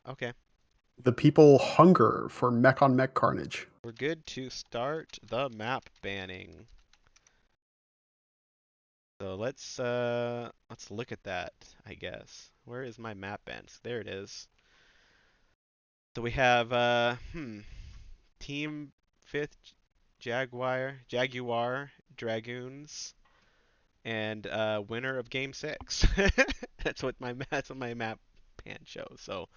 Okay. The people hunger for mech on mech carnage. We're good to start the map banning. So let's look at that, I guess. Where is my map bans? There it is. So we have Team 5th Jaguar Dragoons and winner of game 6. That's what my map ban shows. So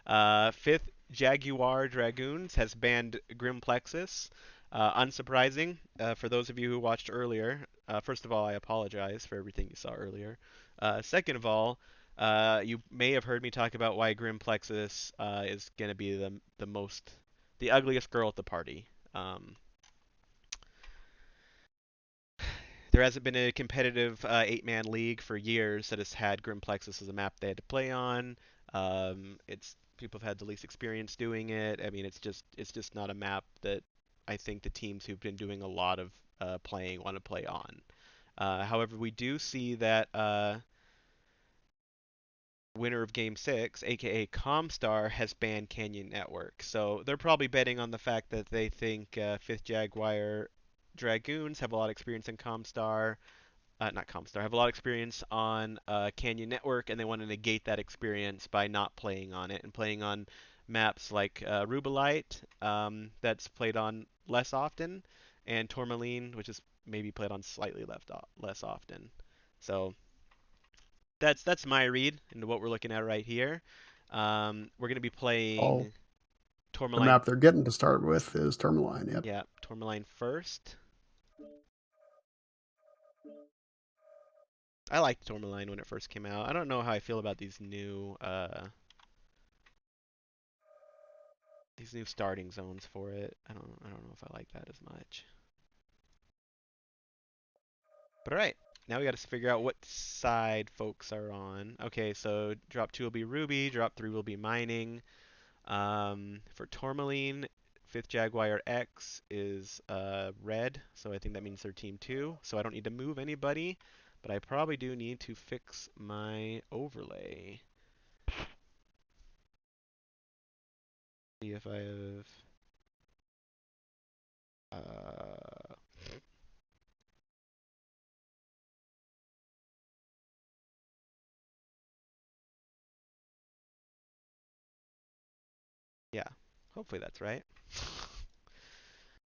5th Jaguar Dragoons has banned Grimplexus. Unsurprising for those of you who watched earlier. First of all, I apologize for everything you saw earlier. Second of all, you may have heard me talk about why Grimplexus is going to be the ugliest girl at the party. Um, there hasn't been a competitive 8-man league for years that has had Grimplexus as a map they had to play on. It's people have had the least experience doing it. I mean, it's just not a map that I think the teams who've been doing a lot of playing want to play on. However, we do see that winner of Game 6, aka Comstar, has banned Canyon Network. So they're probably betting on the fact that they think 5th Jaguar Dragoons have a lot of experience in Comstar, not Comstar, have a lot of experience on Canyon Network, and they want to negate that experience by not playing on it and playing on maps like Rubelite, that's played on less often, and Tourmaline, which is maybe played on slightly less often. So that's my read into what we're looking at right here. We're going to be Oh, playing the Tourmaline, map they're getting to start with is Tourmaline. Yep. yeah, Tourmaline first. I liked Tourmaline when it first came out. I don't know how I feel about these new starting zones for it. I don't know if I like that as much. But all right, now we got to figure out what side folks are on. Okay, so drop 2 will be Ruby, drop 3 will be mining. For Tourmaline, 5th Jaguar X is red, so I think that means they're team 2. So I don't need to move anybody, but I probably do need to fix my overlay. See if I have uh, yeah, hopefully that's right.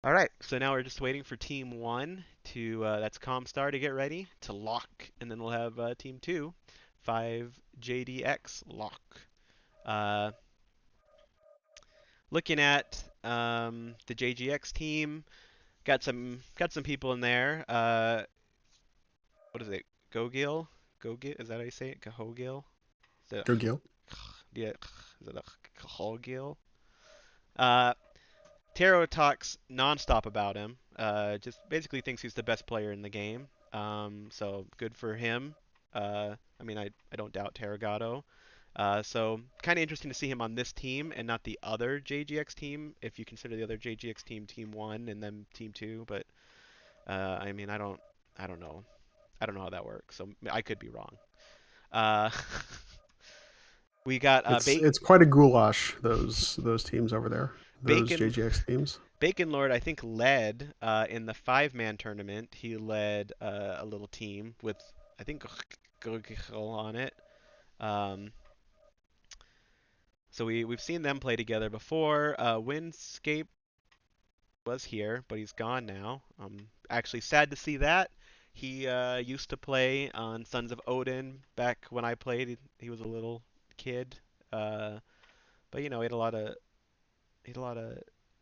All right, so now we're just waiting for Team 1 to, that's Comstar to get ready to lock, and then we'll have Team 2, 5JDX lock. Uh, Looking at the JGX team, got some people in there. What is it? Gogil? Gogil? Is that how you say it? Gahogil? Is it? Go Gil. Yeah. Is it a Gahogil? Uh, Taro talks nonstop about him. Just basically thinks he's the best player in the game. So good for him. I mean, I don't doubt Terragato. So kind of interesting to see him on this team and not the other JGX team, if you consider the other JGX team Team 1 and then Team 2. But I mean, I don't know. I don't know how that works. So I could be wrong. Uh, we got It's quite a goulash, those teams over there, those Bacon JGX teams. Bacon Lord, I think, led in the 5-man tournament. He led a little team with, I think, on it. Um, so we've seen them play together before. Windscape was here, but he's gone now. Actually sad to see that. He used to play on Sons of Odin back when I played. He was a little kid, uh, but he had a lot of,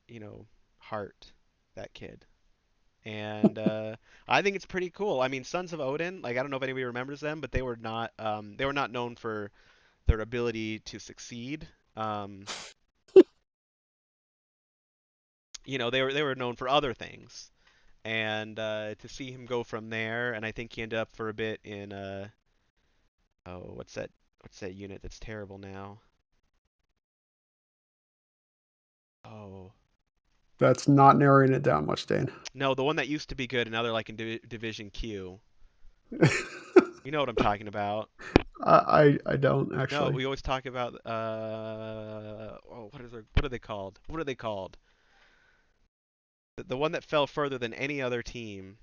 you know, heart. That kid. And I think it's pretty cool. I mean, Sons of Odin, like I don't know if anybody remembers them, but they were not known for their ability to succeed. Um, they were known for other things, and to see him go from there, and I think he ended up for a bit in oh, what's that unit that's terrible now? Oh, That's not narrowing it down much, Dane. no, the one that used to be good, and now they're like in Division Q. You know what I'm talking about. I don't No, actually. we always talk about oh, what are they called? What are they called? The one that fell further than any other team.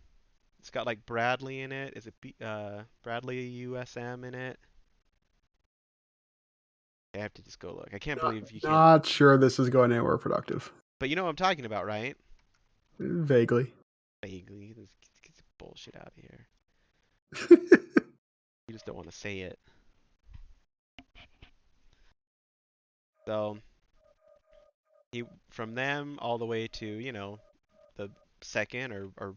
It's got like Bradley in it. Is it Bradley USM in it? I have to just go look. I can't Not, believe you can't. not sure this is going anywhere productive. But you know what I'm talking about, right? Vaguely. Vaguely. Get this bullshit out of here. You just don't want to say it. So he from them all the way to the second or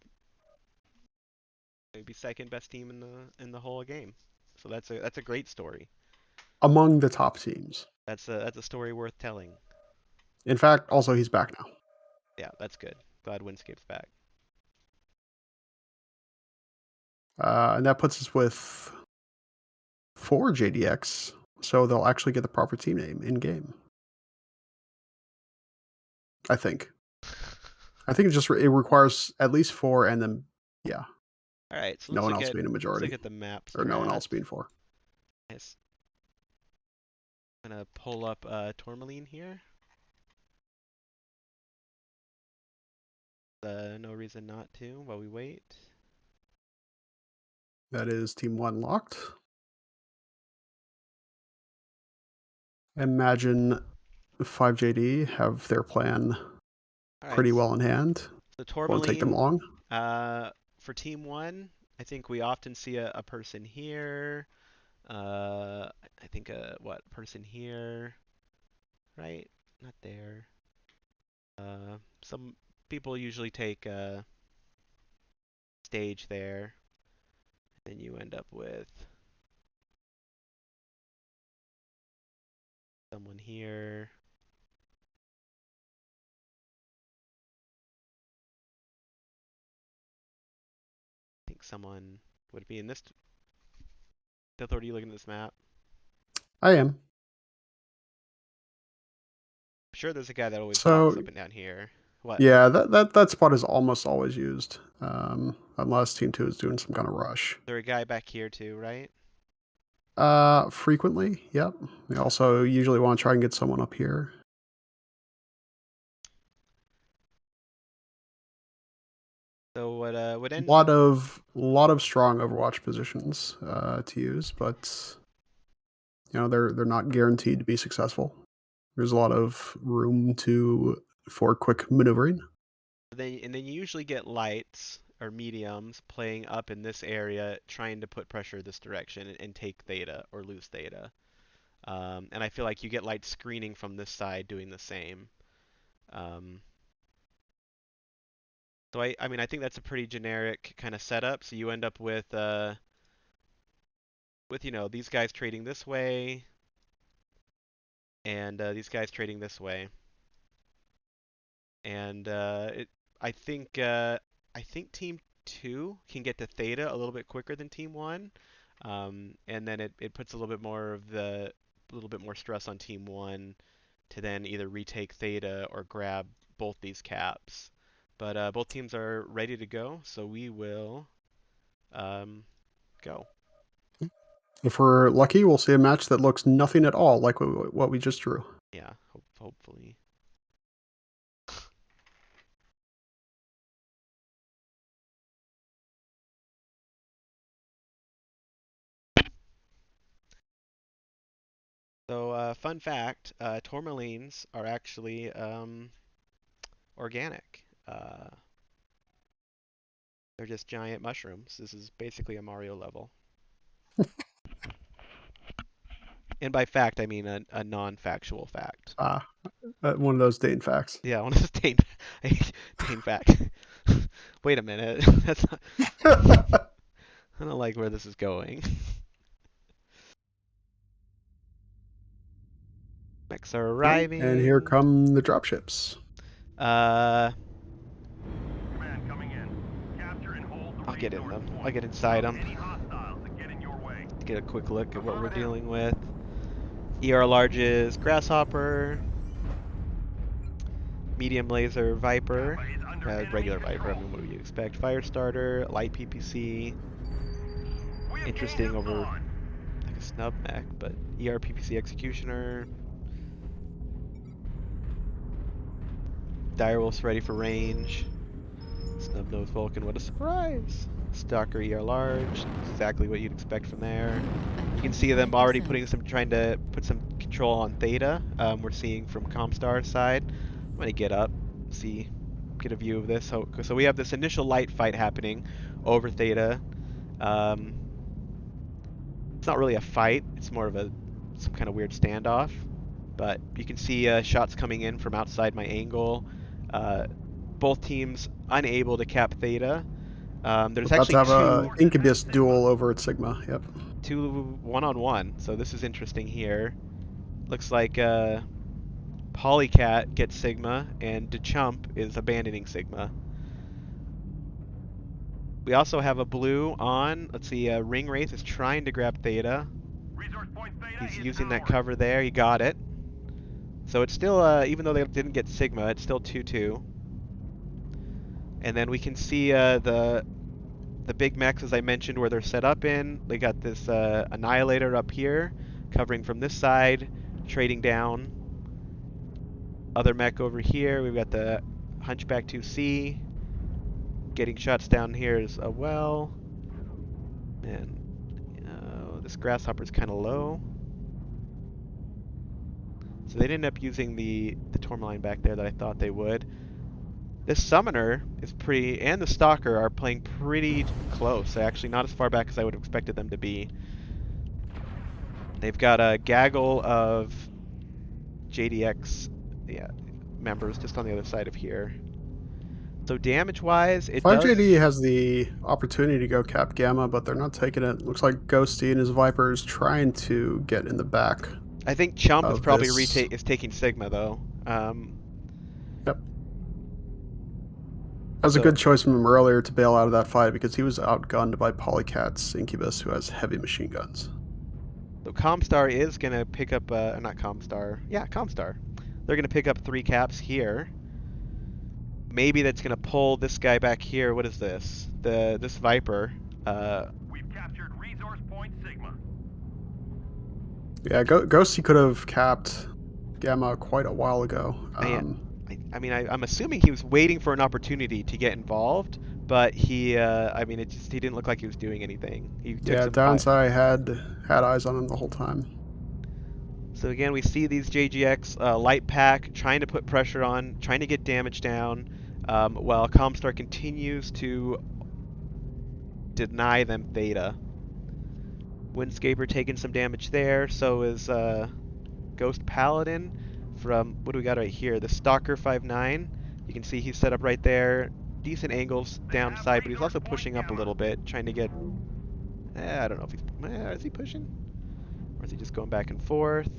maybe second best team in the whole game. So that's a great story. Among the top teams. That's a story worth telling. In fact, also he's back now. Yeah, that's good. Glad Windscape's back. And that puts us with 4 JDX. So they'll actually get the proper team name in game. I think. I think it requires at least 4, and then yeah, All right, so no one else being a let's look majority at the map or no one else strat. being 4. Nice. I'm gonna pull up Tourmaline here. No reason not to while we wait. That is team 1 locked. Imagine 5JD have their plan All right, pretty well in hand. so Won't take them Tourmaline. long. For team one, I think we often see a person here. I think a what person here, right? Not there. Some people usually take a stage there, and you end up with someone here. I think someone would be in this. Death Lord, are you looking at this map? I am. I'm sure there's a guy that always walks So up and down here. What? yeah, that spot is almost always used, unless team 2 is doing some kind of rush. There a guy back here too, right? Frequently, yep. We also usually want to try and get someone up here. So what ends Lot of strong Overwatch positions to use, but they're not guaranteed to be successful. There's a lot of room for quick maneuvering. then you usually get lights or mediums playing up in this area, trying to put pressure this direction and take theta or lose theta. And I feel like you get light screening from this side doing the same. Um, so I mean I think that's a pretty generic kind of setup. So you end up with these guys trading this way and these guys trading this way. And I think uh, I think Team Two can get to Theta a little bit quicker than Team One, and then it puts a little bit more stress on Team One to then either retake Theta or grab both these caps. But both teams are ready to go, so we will um, go. If we're lucky, we'll see a match that looks nothing at all like what we just drew. Yeah, hopefully. So, fun fact: tourmalines are actually organic. They're just giant mushrooms. This is basically a Mario level. And by fact, I mean a non-factual fact. Ah, one of those Dane facts. Yeah, I want to Dane, Dane fact. Wait a minute. That's not, I don't like where this is going. Mechs are Right, and here arriving. come the dropships. Uh, Command coming in. Capture and hold the I'll get in resource them. I'll point. get inside Stop them. any hostiles that get in your way. To get a quick look at what we're Affirmative. dealing with. ER larges, Grasshopper. Medium laser Viper, Kappa is under enemy regular Viper. I control. mean, what would you expect? Firestarter, light PPC, We interesting over like a snub mech, but ERPPC Executioner. Direwolf's ready for range. Snub-nosed Vulcan, what a surprise! Stalker ER large, exactly what you'd expect from there. You can see them already trying to put some control on Theta. We're seeing from Comstar's side. I'm gonna get up, get a view of this. So we have this initial light fight happening over Theta. It's not really a fight. It's more of some kind of weird standoff. But you can see shots coming in from outside my angle. Both teams unable to cap Theta. There's About to actually have a Incubus duel over at Sigma. Yep. two one-on-one, so this is interesting here. Looks like Polycat gets Sigma, and DeChump is abandoning Sigma. We also have a blue on. Let's see, Ring Wraith is trying to grab Theta. Resource point Theta He's is using that ours. cover there. He got it. So it's still, even though they didn't get Sigma, it's still 2-2. And then we can see the big mechs, as I mentioned, where they're set up in. They got this Annihilator up here, covering from this side, trading down. Other mech over here. We've got the Hunchback 2C, getting shots down here as well. And this Grasshopper's kind of low. So they ended up using the Tourmaline back there that I thought they would. This Summoner is and the Stalker are playing pretty close. They're actually not as far back as I would have expected them to be. They've got a gaggle of JDX members just on the other side of here. So damage-wise, it does... 5JD has the opportunity to go cap Gamma, but they're not taking it. Looks like Ghosty and his Vipers trying to get in the back. I think Chump is probably this. taking Sigma, though. Yep. That was a good choice from him earlier to bail out of that fight because he was outgunned by Polycat's Incubus, who has heavy machine guns. So Comstar is going to pick up... not Comstar. Yeah, Comstar. They're going to pick up 3 caps here. Maybe that's going to pull this guy back here. What is this? This Viper. We've captured resource point Sigma. Yeah, Ghosty could have capped Gamma quite a while ago. I mean, I'm assuming he was waiting for an opportunity to get involved, but he, I mean, he didn't look like he was doing anything. He took Downside had eyes on him the whole time. So again, we see these JGX light pack trying to put pressure on, trying to get damage down, while Comstar continues to deny them Theta. Windscaper taking some damage there, so is Ghost Paladin from, what do we got right here? The Stalker 5-9. You can see he's set up right there. Decent angles downside, but he's also pushing up a little bit, trying to get... I don't know if he's... is he pushing? Or is he just going back and forth?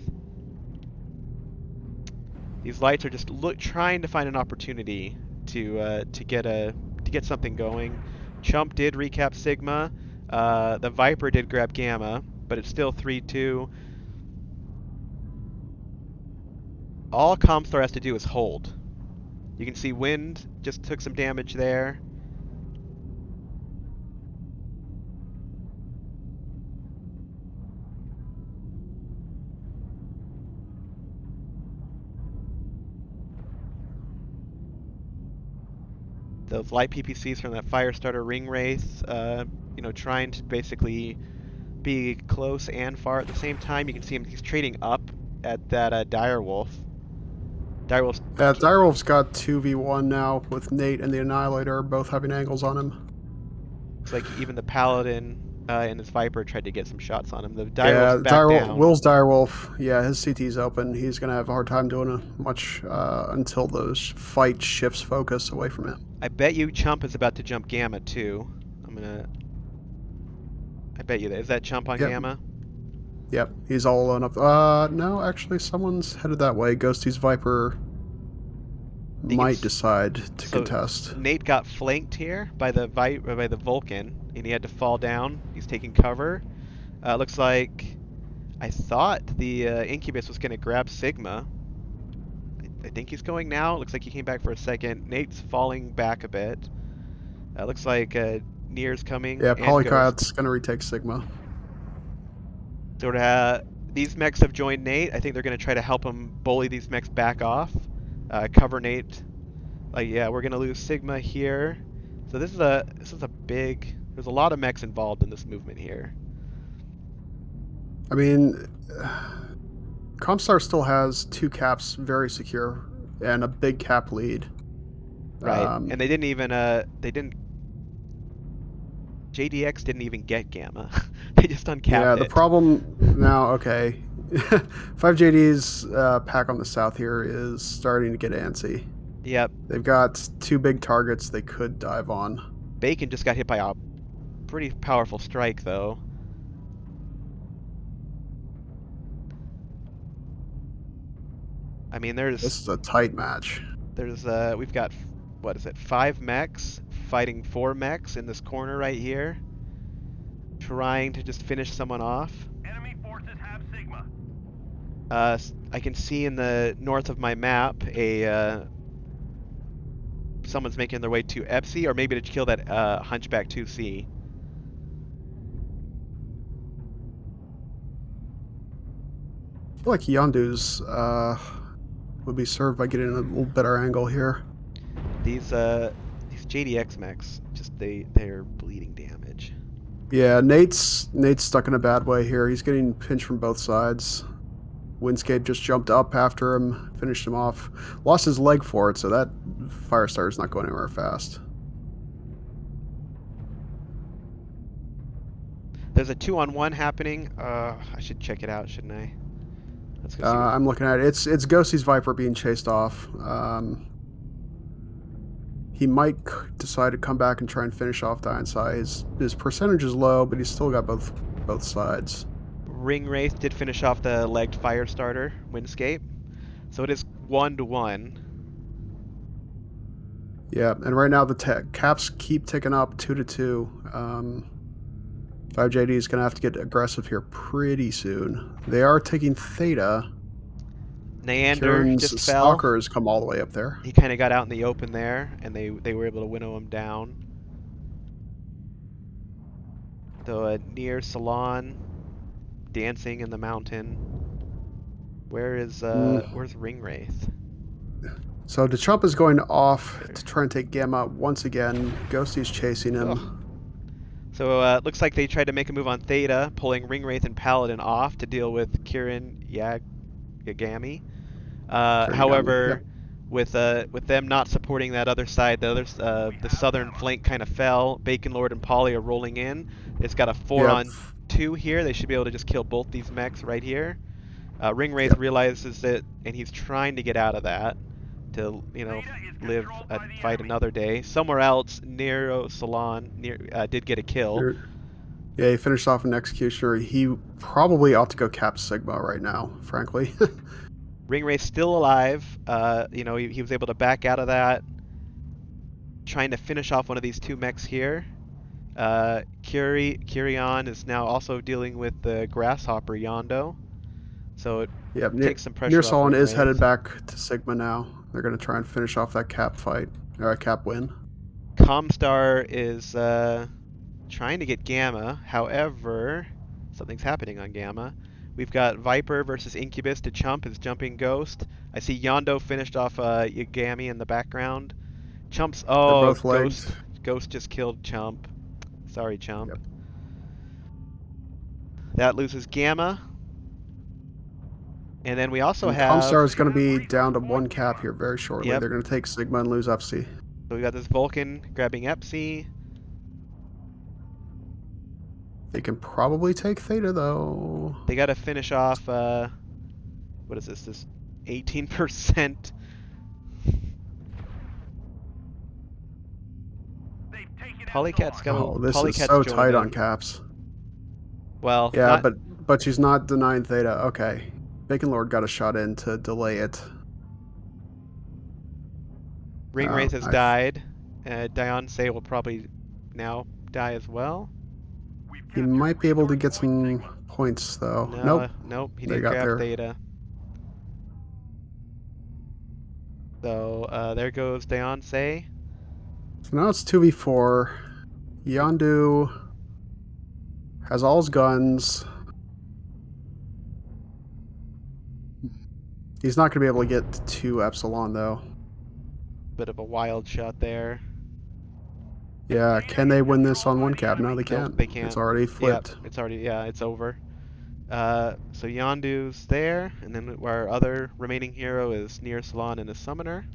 These lights are just trying to find an opportunity to get something going. Chump did recap Sigma. The Viper did grab Gamma, but it's still 3-2. All Comstar has to do is hold. You can see Wind just took some damage there. Those light PPCs from that Firestarter Ring Wraith, trying to basically be close and far at the same time. You can see him, he's trading up at that Direwolf. Direwolf's got 2v1 now with Nate and the Annihilator both having angles on him. Looks like even the Paladin and his Viper tried to get some shots on him. The Direwolf's back down. Will's Direwolf, his CT's open. He's going to have a hard time doing much until those fight shifts focus away from him. I bet you Chump is about to jump Gamma too. I bet you that. Is that Chump on Gamma? Yep, he's all alone up. No, actually, someone's headed that way. Ghosty's Viper might decide to contest. Nate got flanked here by the Vulcan, and he had to fall down. He's taking cover. Looks like I thought the Incubus was going to grab Sigma. I think he's going now. Looks like he came back for a second. Nate's falling back a bit. Looks like Nier's coming. Yeah, Polycat's going to retake Sigma. Sort of, these mechs have joined Nate. I think they're going to try to help him bully these mechs back off. Cover Nate. Like, yeah, we're going to lose Sigma here. So this is a big. There's a lot of mechs involved in this movement here. I mean, Comstar still has 2 caps very secure and a big cap lead. Right. And they didn't even they didn't JDX didn't even get Gamma. They just Yeah, uncapped the it. problem now, okay. 5JD's pack on the south here is starting to get antsy. Yep. They've got 2 big targets they could dive on. Bacon just got hit by a pretty powerful strike though. I mean, This is a tight match. we've got, what is it, 5 mechs fighting 4 mechs in this corner right here, trying to just finish someone off. Enemy forces have Sigma. I can see in the north of my map someone's making their way to Epsi, or maybe to kill that Hunchback 2C. I feel like Yondu's would be served by getting a little better angle here. These JDX mechs, just they're bleeding damage. Yeah, Nate's stuck in a bad way here. He's getting pinched from both sides. Windscape just jumped up after him, finished him off. Lost his leg for it, so that Firestarter's not going anywhere fast. There's a 2-on-1 happening. I should check it out, shouldn't I? Let's go see what. I'm looking at it. It's Ghostie's Viper being chased off. He might decide to come back and try and finish off Dionsai. His percentage is low, but he's still got both sides. Ring Wraith did finish off the legged Firestarter, Windscape. So it is 1-1. Yeah, and right now the caps keep ticking up 2-2. 5JD is going to have to get aggressive here pretty soon. They are taking Theta. Neander Kieran's just fell. Stalker has come all the way up there. He kind of got out in the open there, and they were able to winnow him down. So near Salon, dancing in the mountain. Where's Ring Wraith? So DeChump is going off to try and take Gamma once again. Ghostie's chasing him. Ugh. So it looks like they tried to make a move on Theta, pulling Ring Wraith and Paladin off to deal with Kieran Yagami. However, Yep. with them not supporting that other side, the southern flank kind of fell. Bacon Lord and Polly are rolling in. It's got a 4-on-2 here. They should be able to just kill both these mechs right here. Ring Wraith realizes it, and he's trying to get out of that to, live fight another day. Somewhere else, Nero Salon did get a kill. Yeah, he finished off an Executioner. He probably ought to go cap Sigma right now, frankly. Ring Wraith's still alive. He was able to back out of that, trying to finish off one of these 2 mechs here. Kyrion is now also dealing with the Grasshopper Yondo. So it takes some pressure off Nearsalon Ring is Wraith. headed back to Sigma now. They're going to try and finish off that cap fight, or a cap win. Comstar is trying to get Gamma. However, something's happening on Gamma. We've got Viper versus Incubus to Chump is jumping Ghost. I see Yondo finished off Yagami in the background. Chump's They're both Ghost just killed Chump. Sorry, Chump. Yep. That loses Gamma. And then we also have... Comstar is going to be down to 1 cap here very shortly. Yep. They're going to take Sigma and lose Epsi. So we got this Vulcan grabbing Epsi. They can probably take Theta, though. They got to finish off... what is this? This 18%... Polycat's got Oh, this Polycat's is so joined tight in. on caps. Well, yeah, but she's not denying Theta. Okay. Bacon Lord got a shot in to delay it. Ring Wraith has died. Dionsei will probably now die as well. He might be able to get some points, though. Nope. He They didn't got grab there. Theta. So there goes Dionsei. So now it's 2v4. Yondu has all his guns. He's not going to be able to get to Epsilon, though. Bit of a wild shot there. Yeah, can they win this on one cap? No, they Nope, can't. they It's can't. already Yep, flipped. it's already, yeah, it's over. So Yondu's there, and then our other remaining hero is Near Salon and a summoner.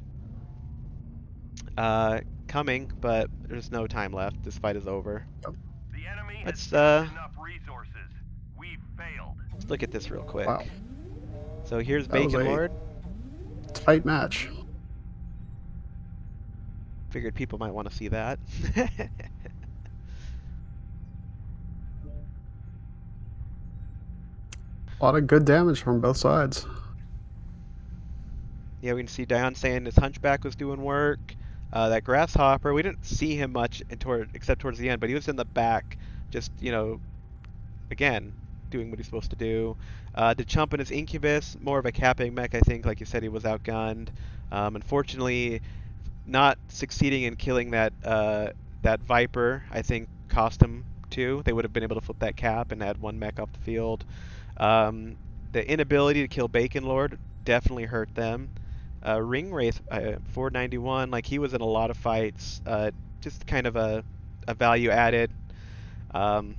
Coming, but there's no time left. This fight is over. The enemy has Let's tapped enough resources. We've failed. let's look at this real Wow, quick. So here's that was Bacon a Lord. tight match. Figured people might want to see that. A lot of good damage from both sides. Yeah, we can see Dion saying his Hunchback was doing work. That Grasshopper, we didn't see him much except towards the end, but he was in the back, just, again, doing what he's supposed to do. The Chump and his Incubus, more of a capping mech, I think. Like you said, he was outgunned. Unfortunately, not succeeding in killing that Viper, I think, cost him two. They would have been able to flip that cap and add one mech off the field. Um, the inability to kill Bacon Lord definitely hurt them. Ring Wraith, 491, like he was in a lot of fights. Just kind of a value added. Um,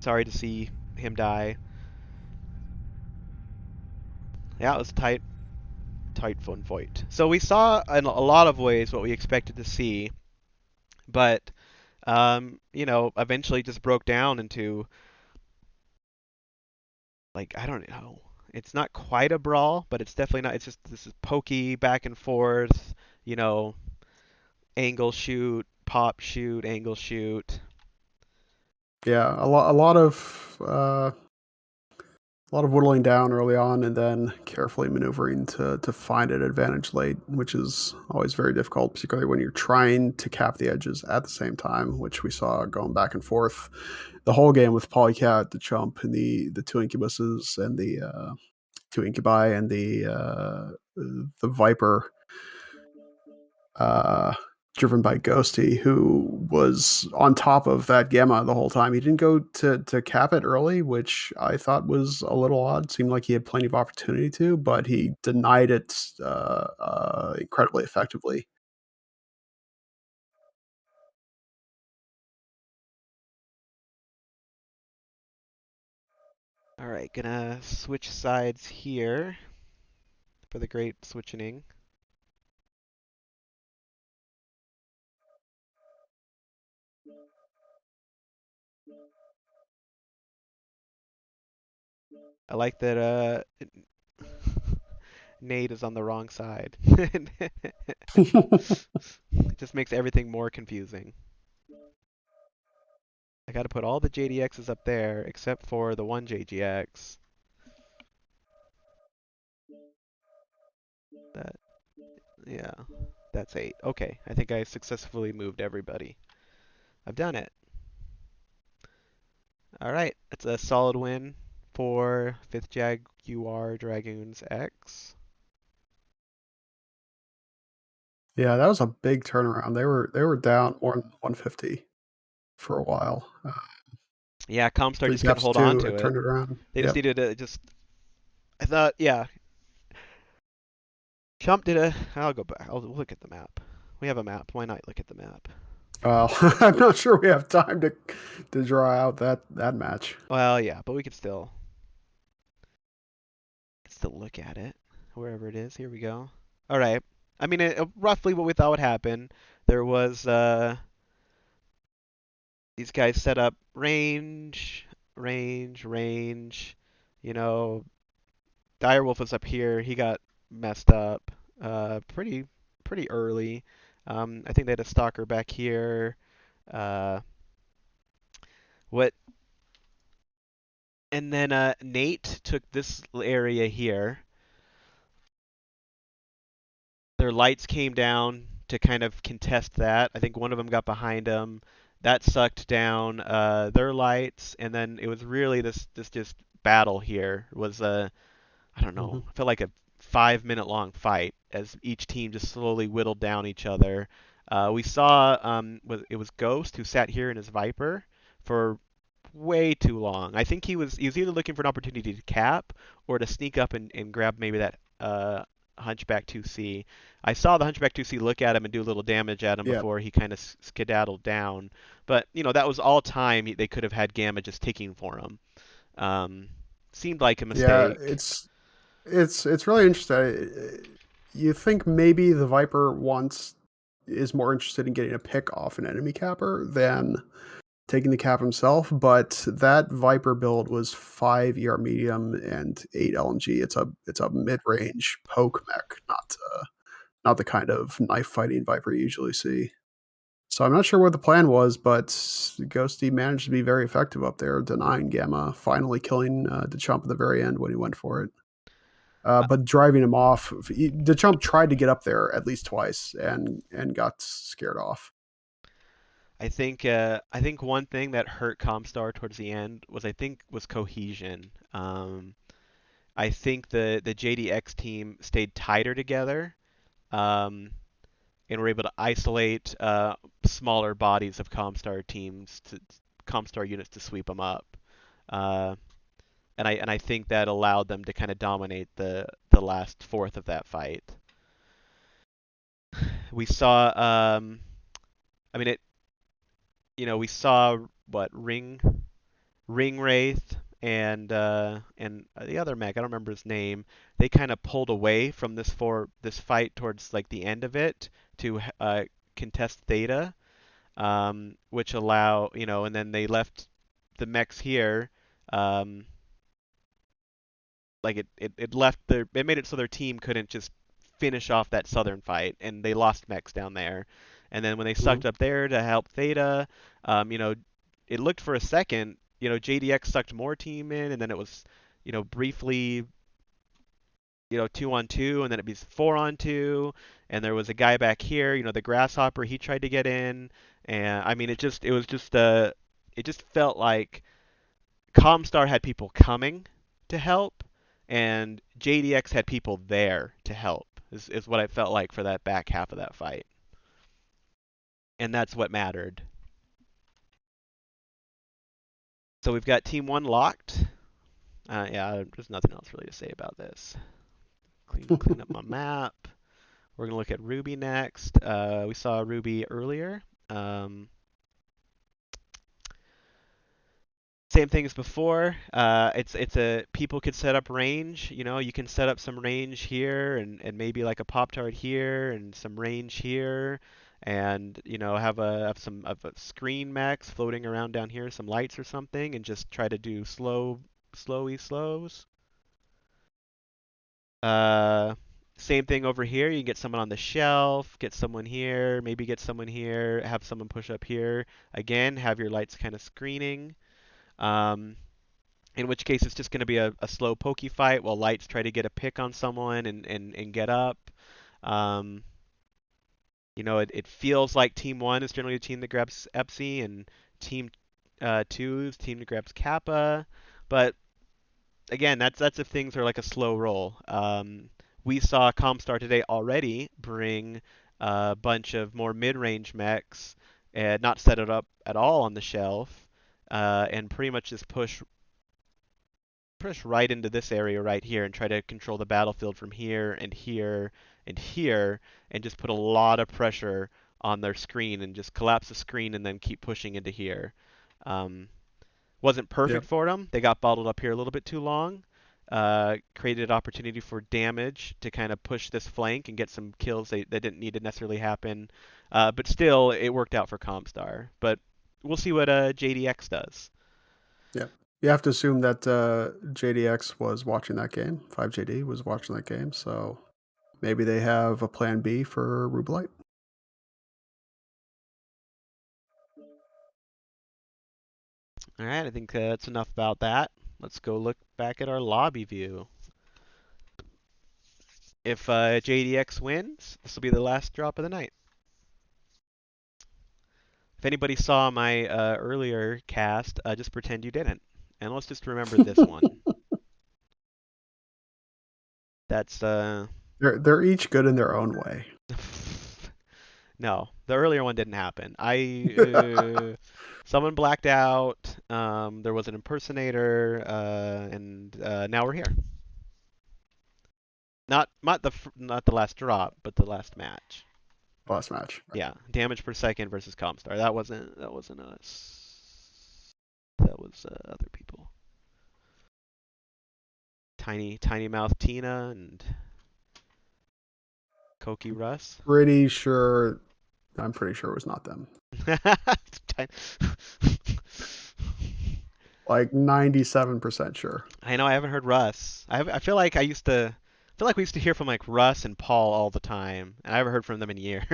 sorry to see him die. Yeah, it was tight fun fight. So we saw in a lot of ways what we expected to see, but eventually just broke down into, like, I don't know. It's not quite a brawl, but it's definitely not. It's just this is pokey back and forth, you know, angle shoot, pop shoot, angle shoot. Yeah, a lot of whittling down early on, and then carefully maneuvering to find an advantage late, which is always very difficult, particularly when you're trying to cap the edges at the same time, which we saw going back and forth the whole game with Polycat, the Chump, and the two Incubuses, and the two Incubi, and the Viper, uh, driven by Ghosty, who was on top of that Gamma the whole time. He didn't go to cap it early, which I thought was a little odd. Seemed like he had plenty of opportunity to, but he denied it incredibly effectively. All right, gonna switch sides here for the great switching. I like that Nate is on the wrong side. It just makes everything more confusing. I gotta put all the JDXs up there except for the one JGX. That, yeah, that's 8. Okay, I think I successfully moved everybody. I've done it. All right, that's a solid win for 5th Jaguar Dragoons X. Yeah, that was a big turnaround. They were down more than 150 for a while. Yeah, Comstar Three just couldn't caps hold on two, to it it. turned it around. They just Yep. needed to just. I thought, yeah, Chump did a. I'll go back. I'll look at the map. We have a map. Why not look at the map? Well, I'm not sure we have time to draw out that match. Well, yeah, but we could still look at it wherever it is. Here we go. All right. I mean, roughly what we thought would happen. There was these guys set up range. You know, Direwolf was up here. He got messed up pretty early. I think they had a stalker back here. Uh, what? And then Nate took this area here. Their lights came down to kind of contest that. I think one of them got behind them. That sucked down their lights, and then it was really this just battle here. It was I don't know. Hmm. I felt like a 5 minute long fight as each team just slowly whittled down each other. We saw it was Ghost who sat here in his Viper for way too long. I think he was either looking for an opportunity to cap or to sneak up and grab maybe that Hunchback 2C. I saw the Hunchback 2C look at him and do a little damage at him Yeah, before he kind of skedaddled down. But that was all time they could have had Gamma just ticking for him. Um, Seemed like a yeah, mistake. it's really interesting. You think maybe the Viper wants is more interested in getting a pick off an enemy capper than taking the cap himself, but that Viper build was 5 medium and 8 LMG. It's a mid range poke mech, not the kind of knife fighting Viper you usually see. So I'm not sure what the plan was, but Ghosty managed to be very effective up there, denying Gamma, finally killing Dechump at the very end when he went for it. Uh, But driving him off, Dechump tried to get up there at least twice and got scared off. I think one thing that hurt Comstar towards the end was cohesion. I think the JDX team stayed tighter together, um, and were able to isolate smaller bodies of Comstar units to sweep them up. Uh, and I think that allowed them to kind of dominate the last fourth of that fight. We saw, I mean, we saw what Ring Wraith and the other mech, I don't remember his name. They kind of pulled away from this fight towards like the end of it to contest Theta, which and then they left the mechs here. Um, like it made it so their team couldn't just finish off that southern fight, and they lost mechs down there. And then when they Mhm. sucked up there to help Theta, um, you know, it looked for a second, JDX sucked more team in, and then it was, briefly, 2-on-2, and then it was 4-on-2, and there was a guy back here, the Grasshopper, he tried to get in, and I mean, it just felt like Comstar had people coming to help, and JDX had people there to help. Is what I felt like for that back half of that fight, and that's what mattered. So we've got Team One locked. Yeah, there's nothing else really to say about this. Clean up my map. We're gonna look at Ruby next. We saw Ruby earlier. Um, Same thing as before. It's a people could set up range. You can set up some range here and maybe like a pop tart here and some range here, and have a screen max floating around down here, some lights or something, and just try to do slowy slows. Uh, Same thing over here. You can get someone on the shelf, get someone here, maybe get someone here, have someone push up here. Again, have your lights kind of screening. Um, in which case it's just going to be a slow pokey fight while lights try to get a pick on someone and get up. Um, it feels like Team 1 is generally a team that grabs Epsi, and Team 2 is team that grabs Kappa. But again, that's if things are like a slow roll. We saw Comstar today already bring a bunch of more mid-range mechs and not set it up at all on the shelf, and pretty much just push right into this area right here and try to control the battlefield from here and here and here, and just put a lot of pressure on their screen and just collapse the screen and then keep pushing into here. Um, wasn't Yeah. perfect for them. They got bottled up here a little bit too long. Created opportunity for damage to kind of push this flank and get some kills that didn't need to necessarily happen. But still, it worked out for Comstar. But we'll see what JDX does. Yeah. You have to assume that JDX was watching that game. 5JD was watching that game. So maybe they have a plan B for Rubelite. All right, I think that's enough about that. Let's go look back at our lobby view. If JDX wins, this will be the last drop of the night. If anybody saw my earlier cast, just pretend you didn't. And let's just remember this one. That's They're each good in their own way. no, the earlier one didn't happen. Someone blacked out. There was an impersonator, and now we're here. Not the last drop, but the last match. Last match. Right. Yeah, damage per second versus Comstar. That wasn't us. That was other people. Tiny Mouth Tina and Koki Russ. I'm pretty sure it was not them. Like 97% sure. I know I haven't heard Russ. I feel like we used to hear from like Russ and Paul all the time, and I haven't heard from them in years.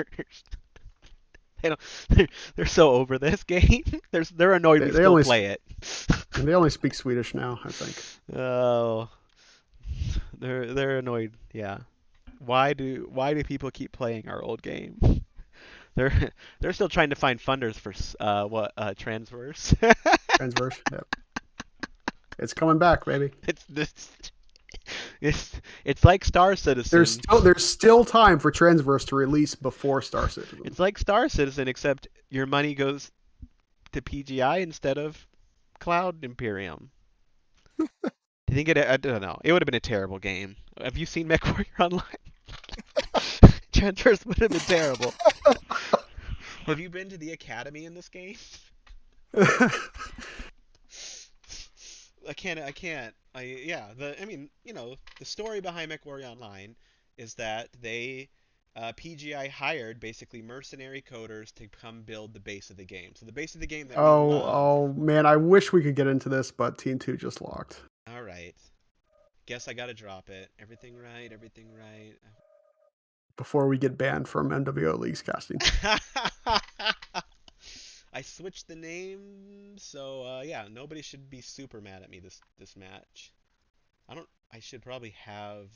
They don't. They're so over this game. They're annoyed we They still only play it. they only speak Swedish now, I think. Oh, they're annoyed. Yeah. Why do people keep playing our old game? They're they're still trying to find funders for transverse. Transverse. Yep. It's coming back, baby. It's this. It's like Star Citizen. There's still time for Transverse to release before Star Citizen. It's like Star Citizen, except your money goes to PGI instead of Cloud Imperium. Do you think it? I don't know. It would have been a terrible game. Have you seen MechWarrior Online? Transverse would have been terrible. Have you been to the academy in this game? I can't. The story behind MechWarrior Online is that PGI hired basically mercenary coders to come build the base of the game. So the base of the game that we love. Oh man, I wish we could get into this, but Team 2 just locked. All right. Guess I gotta drop it. Everything right. Before we get banned from MWO Leagues casting. I switched the name, so yeah, nobody should be super mad at me this match. I should probably have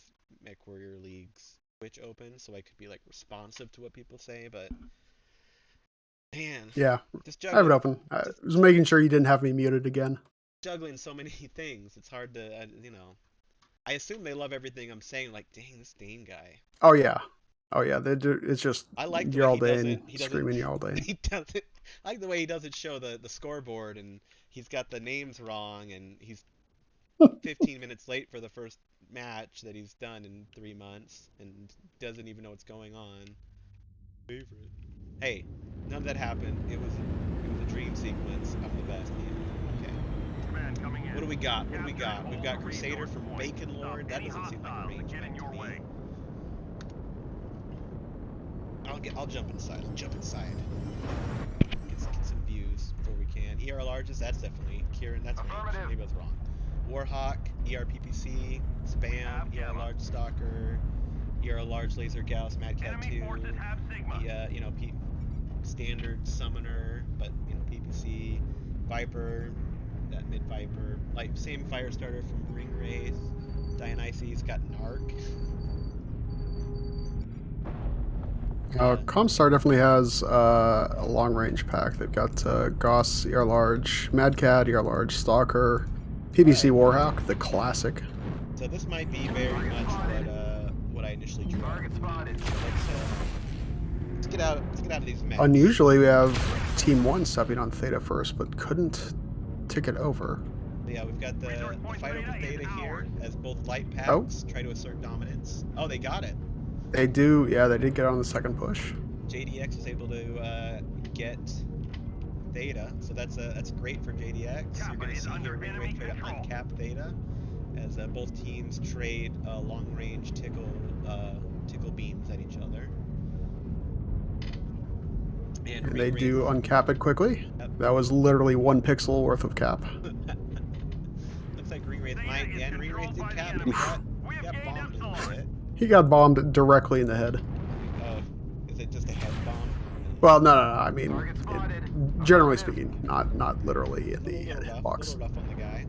MechWarrior League's Twitch open so I could be like responsive to what people say, but man, Yeah, just I have it juggling, open. I was making sure you didn't have me muted again. juggling so many things. It's hard to, I assume they love everything I'm saying. Like, dang, this Dane guy. Oh yeah. It's just I like the you're way all he day doesn't. He doesn't. screaming you're all day. He doesn't. I like the way he doesn't show the scoreboard, and he's got the names wrong, and he's 15 minutes late for the first match that he's done in 3 months, and doesn't even know what's going on. Favorite. Hey, none of that happened. It was a dream sequence. I'm the best. Yeah. Okay. Command coming in. What do we got? We've got Capture Crusader all from resource Bacon points. Lord. That Any doesn't seem like a hostiles range get in mech your to me. way. I'll jump inside. Get some views before we can. ER larges, that's definitely Kieran. That's range. Affirmative. Maybe I was wrong. Warhawk, ERPPC, Spam, ER large Stalker, ER large Laser Gauss, Mad Cat Enemy 2, forces have Sigma. standard Summoner, but PPC, Viper, that mid Viper, like same fire starter from Ring Wraith, Dionysus, got Narc. Comstar definitely has a long range pack. They've got Goss, ER large, Mad Cat, ER large, Stalker, PBC Warhawk, the classic. So this might be very much what I initially drew. Target spotted. So let's get out of these mechs. Unusually, we have Team 1 stepping on Theta first, but couldn't tick it over. Yeah, we've got the fight over Theta here as both light Oh. packs try to assert dominance. Oh, they got it. They do, yeah, they did get on the second push. JDX was able to get Theta, so that's great for JDX. You're going to see here Ring Wraith try to uncap Theta as both teams trade long-range tickle beams at each other. And Ring they Wraith- do uncap it quickly. Yep. That was literally 1 pixel worth of cap. Looks like Ring Wraith might, and Ring Wraith did cap, but he got bombed a little bit. He got bombed directly in the head. Is it just a head bomb? Well, no. I mean, Target spotted. generally speaking, not literally in It's a the little rough, box. a little rough on the guy.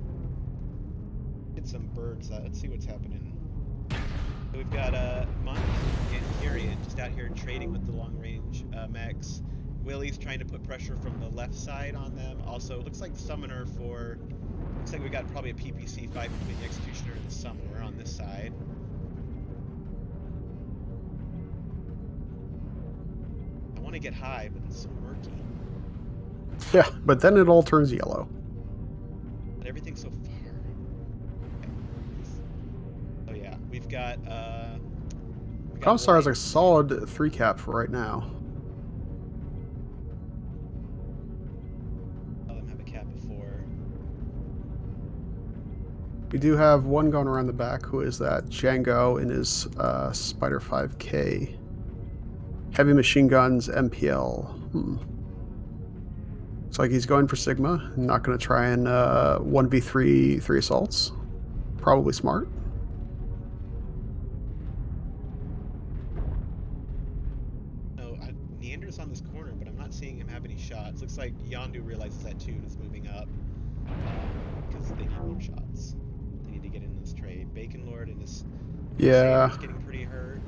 Get some birds. Let's see what's happening. So we've got Monk and Kyrian just out here trading with the long-range mechs. Willie's trying to put pressure from the left side on them. Also, looks like Summoner for. Looks like we got probably a PPC fight between the Executioner and the Summoner on this side. I want to get high, but it's so murky. Yeah, but then it all turns yellow. But everything's so far. Okay. Oh yeah, we've got Comstar has a lights. solid 3 cap for right now. Saw them have a cap before. We do have one going around the back who is that Django in his Spider 5K. Heavy machine guns, MPL. Looks like he's going for Sigma. Not going to try and 1v3 3 assaults. Probably smart. No, Neander's on this corner, but I'm not seeing him have any shots. Looks like Yondu realizes that too and is moving up because they need more shots. They need to get in this trade. Bacon Lord and his Yeah. Crusader's getting pretty hurt.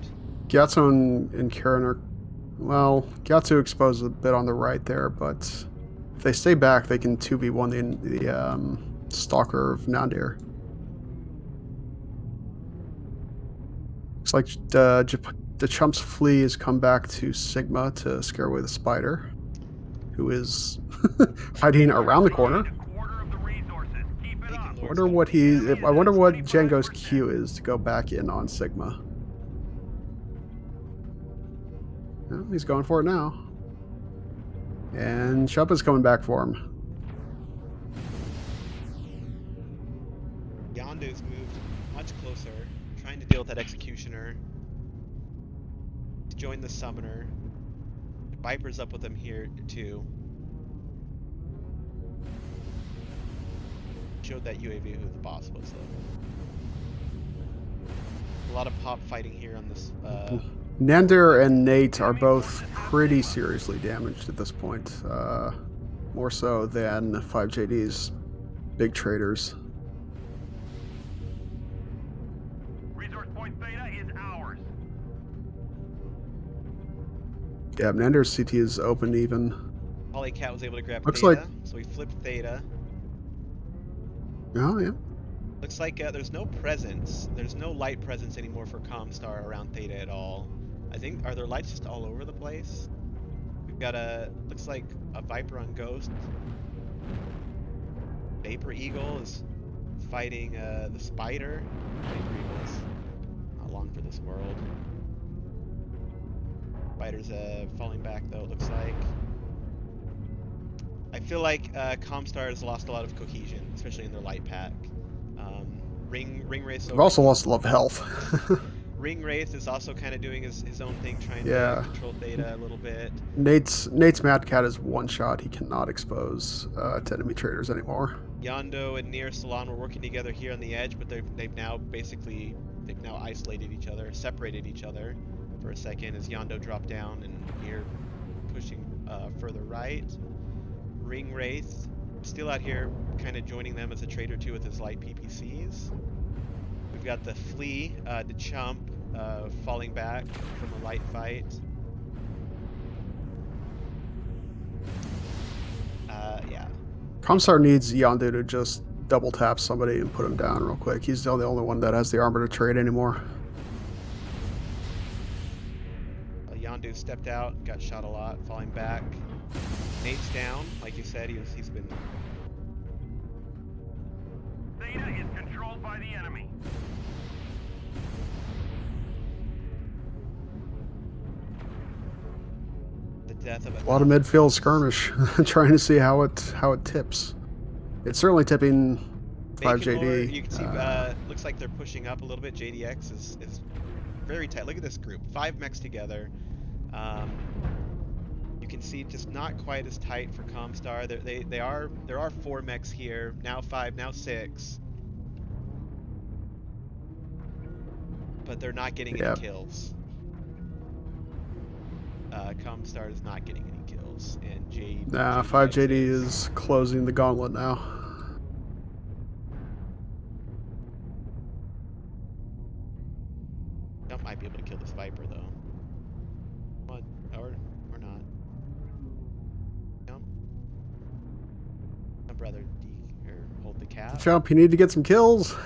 Gyatso and Karen are... Well, Gyatso exposed a bit on the right there, but if they stay back, they can 2v1 the Stalker of Nandir. Looks like the Chump's Flea has come back to Sigma to scare away the Spider, who is hiding around the corner. Bacon I Lord's wonder got what a I wonder what Django's Q is to go back in on Sigma. Well, he's going for it now. And Chump is coming back for him. Yondu's moved much closer, trying to deal with that Executioner. To join the Summoner. Viper's up with him here too. Showed that UAV who the boss was though. A lot of pop fighting here on this. Nander and Nate are both pretty seriously damaged at this point. More so than 5JD's big traders. Resource point Theta is ours. Yeah, Nander's CT is open even. Polycat was able to grab Looks Theta, like... so he flipped Theta. Oh, yeah. Looks like there's no presence. There's no light presence anymore for Comstar around Theta at all. I think, are there lights just all over the place? We've got looks like a Viper on Ghost. Vapor Eagle is fighting the Spider. Vapor Eagle is not long for this world. Spider's falling back though, it looks like. I feel like Comstar has lost a lot of cohesion, especially in their light pack. Ring Wraith. We've also lost a lot of health. Ring Wraith is also kind of doing his own thing, trying Yeah. to control Theta a little bit. Nate's Mad Cat is one shot. He cannot expose to enemy traders anymore. Yondo and Near Salon were working together here on the edge, but they've now isolated each other, separated each other for a second as Yondo dropped down and Near pushing further right. Ring Wraith still out here, kind of joining them as a trader too with his light PPCs. We've got the Flea, the Chump, falling back from a light fight. Yeah. Comstar needs Yondu to just double tap somebody and put him down real quick. He's the only one that has the armor to trade anymore. Yondu stepped out, got shot a lot, falling back. Nate's down, like you said, he's been... Theta is controlled by the enemy. The death of A lot of midfield skirmish, trying to see how it tips. It's certainly tipping 5JD. You can see, looks like they're pushing up a little bit. JDX is very tight. Look at this group, 5 mechs together. You can see just not quite as tight for Comstar. There are 4 mechs here, now 5, now 6. But they're not getting any kills. Comstar is not getting any kills, and Nah, 5JD is closing the gauntlet now. Jump might be able to kill this Viper though. What? Or not. Jump. Jump rather hold the cap. Jump, you need to get some kills.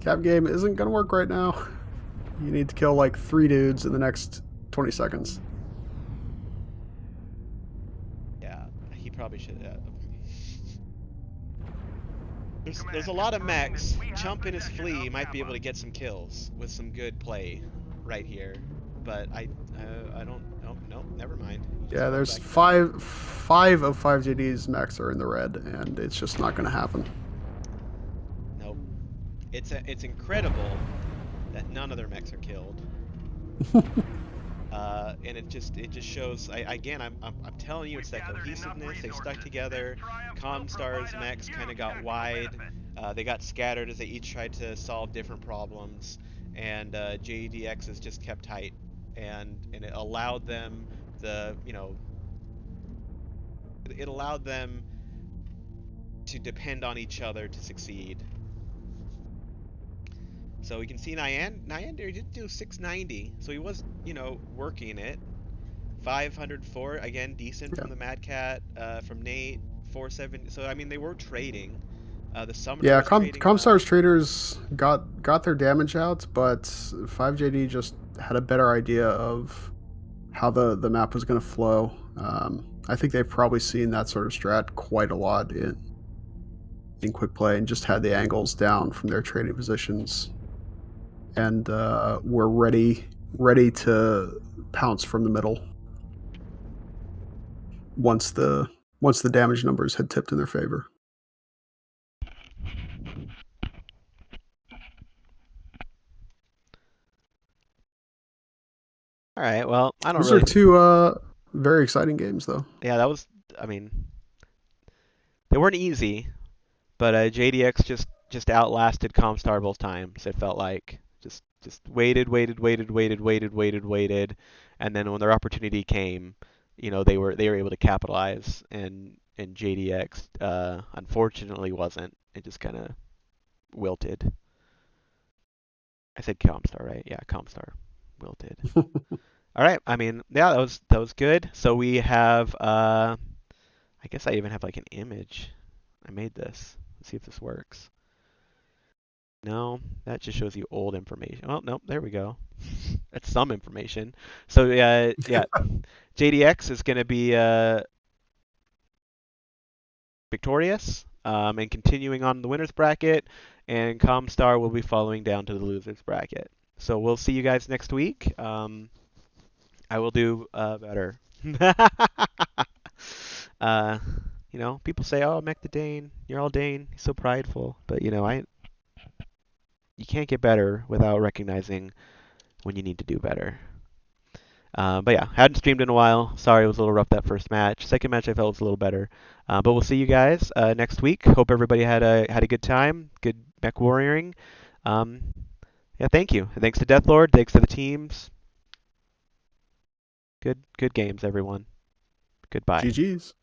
Cap game isn't gonna work right now. You need to kill like 3 dudes in the next 20 seconds. probably should. There's a Command, lot of confirming that mechs. we have Chump and his possession flea of might be able Kappa. to get some kills with some good play right here, but I don't. Oh no, never mind. You just Yeah, fall there's back down. five of 5JD's mechs are in the red, and it's just not going to happen. Nope. It's incredible that none of their mechs are killed. And it just shows. I'm telling you, it's We've that gathered enough cohesiveness. They stuck resources. This together. triumph will Comstar's provide a mechs kind of huge got tax wide. benefit. They got scattered as they each tried to solve different problems, and JDX's just kept tight, and it allowed them the you know it allowed them to depend on each other to succeed. So we can see Nyan did do 690, so he was working it. 504 again, decent Yeah. from the Mad Cat, from Nate. 470. So I mean, they were trading. The Summoner Yeah, was trading Comstar's well. traders got their damage out, but 5JD just had a better idea of how the map was going to flow. I think they've probably seen that sort of strat quite a lot in quick play, and just had the angles down from their trading positions, and were ready to pounce from the middle once the damage numbers had tipped in their favor. All right. Well, I don't Those are really. two very exciting games, though. Yeah, that was. I mean, they weren't easy, but JDX just outlasted Comstar both times. It felt like just waited, and then when their opportunity came, they were able to capitalize, and JDX unfortunately wasn't. It just kind of wilted. I said Comstar, right? Yeah, Comstar wilted. All right. I mean, yeah, that was good. So we have I guess I even have like an image. I made this. Let's see if this works. No, that just shows you old information. Oh, nope, there we go. That's some information. So yeah, JDX is going to be victorious and continuing on the winners bracket, and Comstar will be following down to the losers bracket. So we'll see you guys next week. I will do better. uh, people say, "Oh, Mech the Dane, you're all Dane. He's so prideful." But you can't get better without recognizing when you need to do better. But yeah, hadn't streamed in a while. Sorry, it was a little rough that first match. Second match I felt was a little better. But we'll see you guys next week. Hope everybody had a good time, good mech warrioring. Um, yeah, thank you. Thanks to Deathlord. Thanks to the teams. Good games, everyone. Goodbye. GG's.